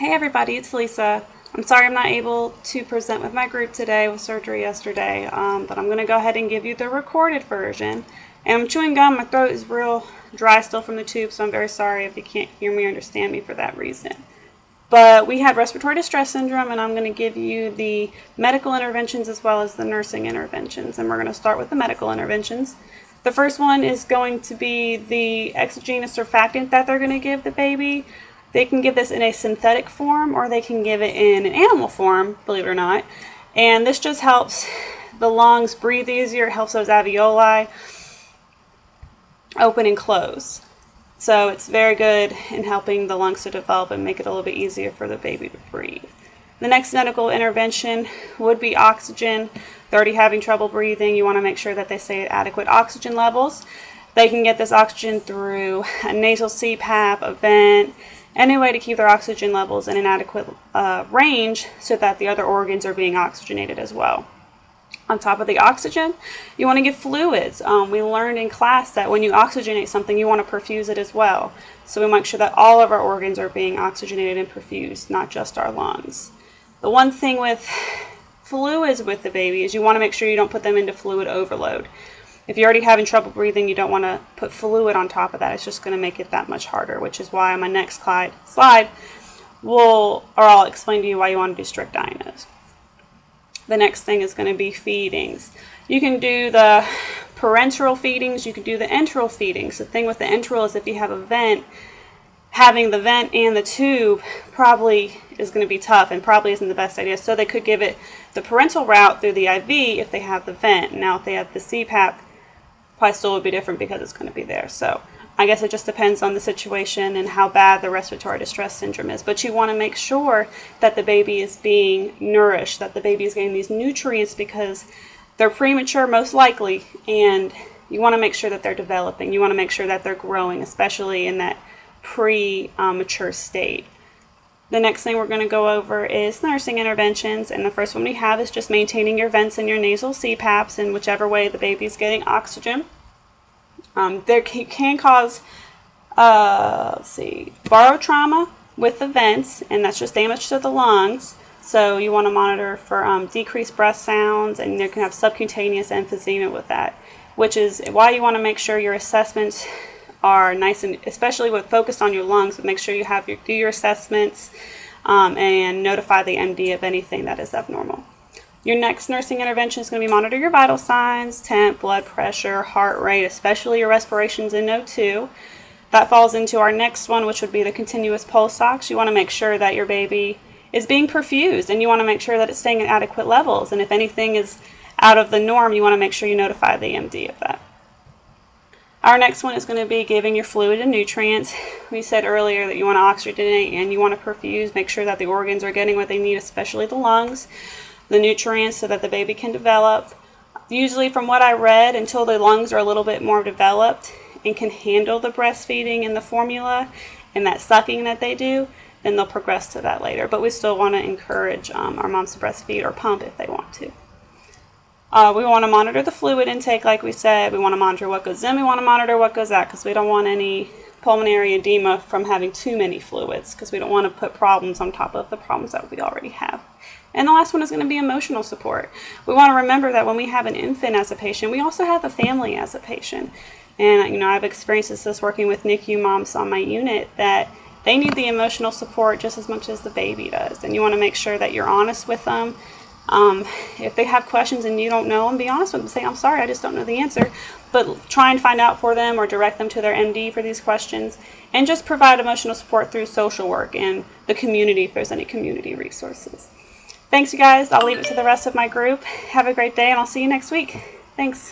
Hey everybody, it's Lisa. I'm sorry I'm not able to present with my group today with surgery yesterday, but I'm going to go ahead and give you the recorded version. And I'm chewing gum, my throat is real dry still from the tube, so I'm very sorry if you can't hear me or understand me for that reason. But we had respiratory distress syndrome, and I'm going to give you the medical interventions as well as the nursing interventions. And we're going to start with the medical interventions. The first one is going to be the exogenous surfactant that they're going to give the baby. They can give this in a synthetic form or they can give it in an animal form, believe it or not. And this just helps the lungs breathe easier. It helps those alveoli open and close. So it's very good in helping the lungs to develop and make it a little bit easier for the baby to breathe. The next medical intervention would be oxygen. They're already having trouble breathing. You want to make sure that they stay at adequate oxygen levels. They can get this oxygen through a nasal CPAP, a vent, any way to keep their oxygen levels in an adequate range so that the other organs are being oxygenated as well. On top of the oxygen, you want to give fluids. We learned in class that when you oxygenate something, you want to perfuse it as well. So we make sure that all of our organs are being oxygenated and perfused, not just our lungs. The one thing with fluids with the baby is you want to make sure you don't put them into fluid overload. If you're already having trouble breathing, you don't want to put fluid on top of that. It's just going to make it that much harder, which is why on my next slide I'll explain to you why you want to do strict dinos. The next thing is going to be feedings. You can do the parenteral feedings, you can do the enteral feedings. The thing with the enteral is if you have a vent, having the vent and the tube probably is going to be tough and probably isn't the best idea. So they could give it the parenteral route through the IV if they have the vent. Now if they have the CPAP, probably still would be different because it's going to be there. So I guess it just depends on the situation and how bad the respiratory distress syndrome is. But you want to make sure that the baby is being nourished, that the baby is getting these nutrients because they're premature most likely, and you want to make sure that they're developing. You want to make sure that they're growing, especially in that pre-mature state. The next thing we're going to go over is nursing interventions, and the first one we have is just maintaining your vents and your nasal CPAPs in whichever way the baby's getting oxygen. There can cause barotrauma with the vents, and that's just damage to the lungs. So you want to monitor for decreased breath sounds, and you can have subcutaneous emphysema with that, which is why you want to make sure your assessments are nice, and especially with focused on your lungs, but make sure you do your assessments and notify the MD of anything that is abnormal. Your next nursing intervention is going to be monitor your vital signs, temp, blood pressure, heart rate, especially your respirations in O2. That falls into our next one, which would be the continuous pulse ox. You want to make sure that your baby is being perfused, and you want to make sure that it's staying at adequate levels. And if anything is out of the norm, you want to make sure you notify the MD of that. Our next one is going to be giving your fluid and nutrients. We said earlier that you want to oxygenate and you want to perfuse, make sure that the organs are getting what they need, especially the lungs, the nutrients so that the baby can develop. Usually from what I read, until the lungs are a little bit more developed and can handle the breastfeeding and the formula and that sucking that they do, then they'll progress to that later. But we still want to encourage our moms to breastfeed or pump if they want to. We want to monitor the fluid intake, like we said. We want to monitor what goes in. We want to monitor what goes out because we don't want any pulmonary edema from having too many fluids because we don't want to put problems on top of the problems that we already have. And the last one is going to be emotional support. We want to remember that when we have an infant as a patient, we also have the family as a patient. And, I've experienced this working with NICU moms on my unit that they need the emotional support just as much as the baby does. And you want to make sure that you're honest with them. If they have questions and you don't know them, be honest with them. Say, I'm sorry, I just don't know the answer. But try and find out for them or direct them to their MD for these questions. And just provide emotional support through social work and the community if there's any community resources. Thanks, you guys. I'll leave it to the rest of my group. Have a great day, and I'll see you next week. Thanks.